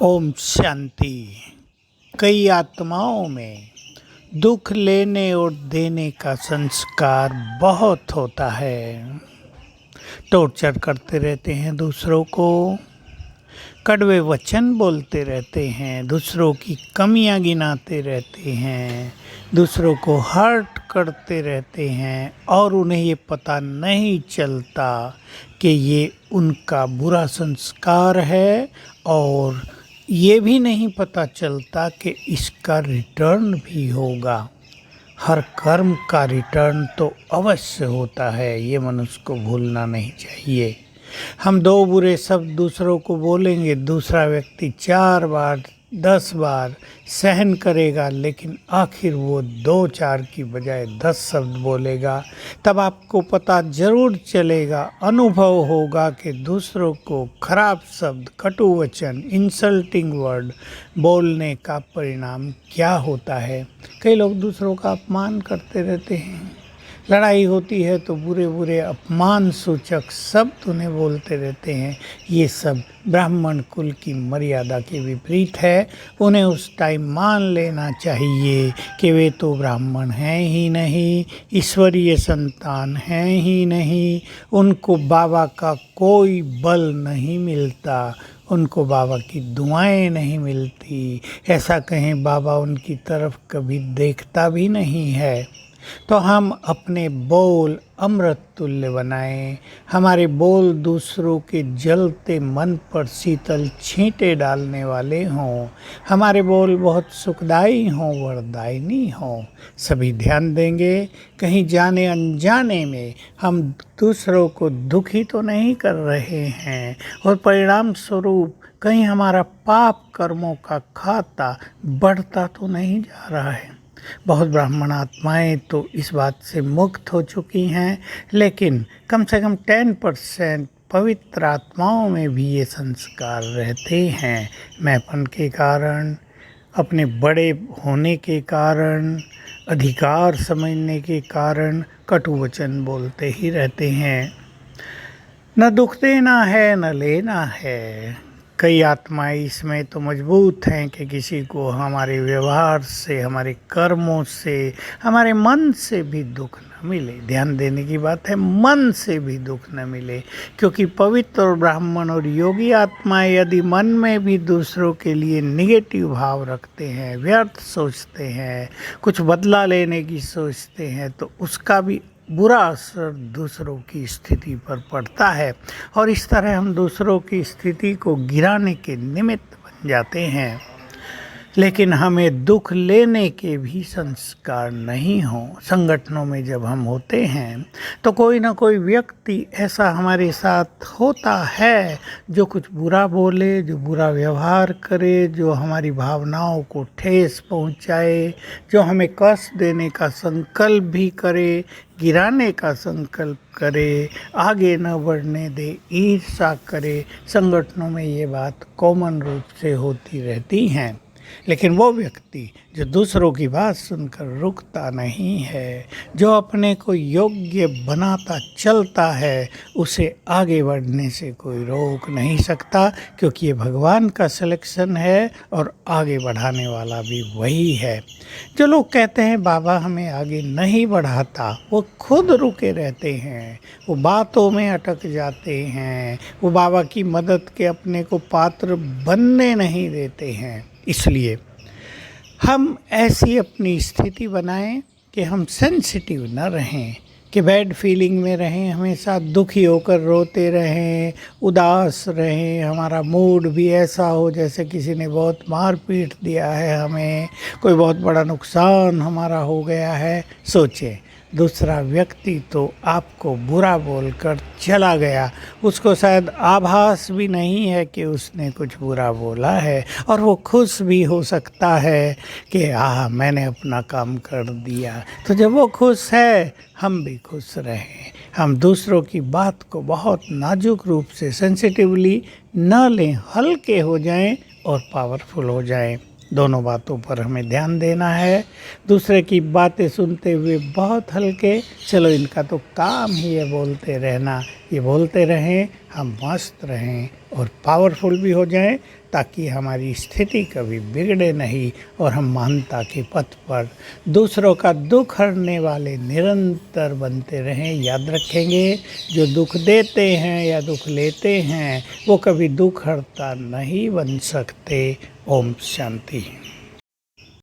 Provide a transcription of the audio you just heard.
ओम शांति। कई आत्माओं में दुख लेने और देने का संस्कार बहुत होता है। टॉर्चर करते रहते हैं दूसरों को, कड़वे वचन बोलते रहते हैं, दूसरों की कमियां गिनाते रहते हैं, दूसरों को हर्ट करते रहते हैं और उन्हें ये पता नहीं चलता कि ये उनका बुरा संस्कार है और ये भी नहीं पता चलता कि इसका रिटर्न भी होगा। हर कर्म का रिटर्न तो अवश्य होता है, ये मनुष्य को भूलना नहीं चाहिए। हम 2 बुरे शब्द दूसरों को बोलेंगे, दूसरा व्यक्ति 4 बार 10 बार सहन करेगा, लेकिन आखिर वो 2-4 की बजाय 10 शब्द बोलेगा। तब आपको पता जरूर चलेगा, अनुभव होगा कि दूसरों को खराब शब्द, कटु वचन, इंसल्टिंग वर्ड बोलने का परिणाम क्या होता है। कई लोग दूसरों का अपमान करते रहते हैं, लड़ाई होती है तो बुरे बुरे अपमान सूचक शब्द उन्हें बोलते रहते हैं। ये सब ब्राह्मण कुल की मर्यादा के विपरीत है। उन्हें उस टाइम मान लेना चाहिए कि वे तो ब्राह्मण हैं ही नहीं, ईश्वरीय संतान हैं ही नहीं, उनको बाबा का कोई बल नहीं मिलता, उनको बाबा की दुआएं नहीं मिलती। ऐसा कहें बाबा उनकी तरफ कभी देखता भी नहीं है। तो हम अपने बोल अमृत तुल्य बनाएं, हमारे बोल दूसरों के जलते मन पर शीतल छींटे डालने वाले हों, हमारे बोल बहुत सुखदायी हों, वरदायिनी हों। सभी ध्यान देंगे, कहीं जाने अनजाने में हम दूसरों को दुखी तो नहीं कर रहे हैं और परिणाम स्वरूप कहीं हमारा पाप कर्मों का खाता बढ़ता तो नहीं जा रहा है। बहुत ब्राह्मण आत्माएं तो इस बात से मुक्त हो चुकी हैं, लेकिन कम से कम 10% पवित्र आत्माओं में भी ये संस्कार रहते हैं। मैंपन के कारण, अपने बड़े होने के कारण, अधिकार समझने के कारण कटु वचन बोलते ही रहते हैं। न दुख देना है न लेना है। कई आत्माएं इसमें तो मजबूत हैं कि किसी को हमारे व्यवहार से, हमारे कर्मों से, हमारे मन से भी दुख न मिले। ध्यान देने की बात है, मन से भी दुख न मिले, क्योंकि पवित्र और ब्राह्मण और योगी आत्माएं यदि मन में भी दूसरों के लिए निगेटिव भाव रखते हैं, व्यर्थ सोचते हैं, कुछ बदला लेने की सोचते हैं, तो उसका भी बुरा असर दूसरों की स्थिति पर पड़ता है और इस तरह हम दूसरों की स्थिति को गिराने के निमित्त बन जाते हैं। लेकिन हमें दुख लेने के भी संस्कार नहीं हो। संगठनों में जब हम होते हैं तो कोई ना कोई व्यक्ति ऐसा हमारे साथ होता है जो कुछ बुरा बोले, जो बुरा व्यवहार करे, जो हमारी भावनाओं को ठेस पहुंचाए, जो हमें कष्ट देने का संकल्प भी करे, गिराने का संकल्प करे, आगे न बढ़ने दे, ईर्ष्या करे। संगठनों में ये बात कॉमन रूप से होती रहती हैं। लेकिन वो व्यक्ति जो दूसरों की बात सुनकर रुकता नहीं है, जो अपने को योग्य बनाता चलता है, उसे आगे बढ़ने से कोई रोक नहीं सकता, क्योंकि ये भगवान का सिलेक्शन है और आगे बढ़ाने वाला भी वही है। जो लोग कहते हैं बाबा हमें आगे नहीं बढ़ाता, वो खुद रुके रहते हैं, वो बातों में अटक जाते हैं, वो बाबा की मदद के अपने को पात्र बनने नहीं देते हैं। इसलिए हम ऐसी अपनी स्थिति बनाएं कि हम सेंसिटिव न रहें, कि बैड फीलिंग में रहें, हमेशा दुखी होकर रोते रहें, उदास रहें, हमारा मूड भी ऐसा हो जैसे किसी ने बहुत मार पीट दिया है, हमें कोई बहुत बड़ा नुकसान हमारा हो गया है। सोचें, दूसरा व्यक्ति तो आपको बुरा बोलकर चला गया, उसको शायद आभास भी नहीं है कि उसने कुछ बुरा बोला है, और वो खुश भी हो सकता है कि मैंने अपना काम कर दिया। तो जब वो खुश है, हम भी खुश रहें। हम दूसरों की बात को बहुत नाजुक रूप से सेंसिटिवली न लें, हल्के हो जाएं और पावरफुल हो जाएं। दोनों बातों पर हमें ध्यान देना है। दूसरे की बातें सुनते हुए बहुत हल्के, चलो इनका तो काम ही है बोलते रहना, ये बोलते रहें, हम मस्त रहें और पावरफुल भी हो जाएं, ताकि हमारी स्थिति कभी बिगड़े नहीं और हम महानता के पथ पर दूसरों का दुख हरने वाले निरंतर बनते रहें। याद रखेंगे, जो दुख देते हैं या दुख लेते हैं वो कभी दुख हरता नहीं बन सकते। ओम शांति।